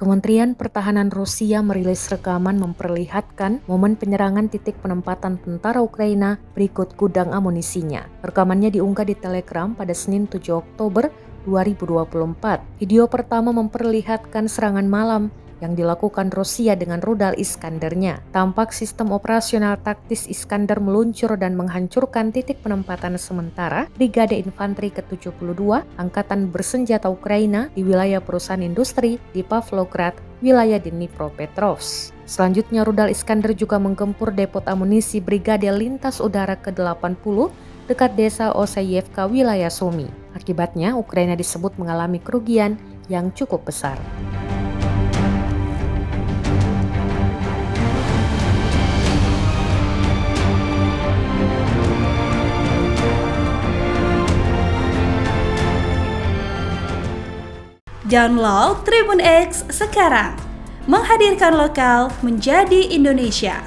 Kementerian Pertahanan Rusia merilis rekaman memperlihatkan momen penyerangan titik penempatan tentara Ukraina berikut gudang amunisinya. Rekamannya diunggah di Telegram pada Senin 7 Oktober 2024. Video pertama memperlihatkan serangan malam yang dilakukan Rusia dengan rudal Iskander-nya. Tampak sistem operasional taktis Iskander meluncur dan menghancurkan titik penempatan sementara Brigade Infanteri ke-72 Angkatan Bersenjata Ukraina di wilayah perusahaan industri di Pavlograd, wilayah Dnipropetrovsk. Selanjutnya rudal Iskander juga menggempur depot amunisi Brigade Lintas Udara ke-80 dekat desa Oseyevka, wilayah Sumy. Akibatnya Ukraina disebut mengalami kerugian yang cukup besar. Download Tribun X sekarang, menghadirkan lokal menjadi Indonesia.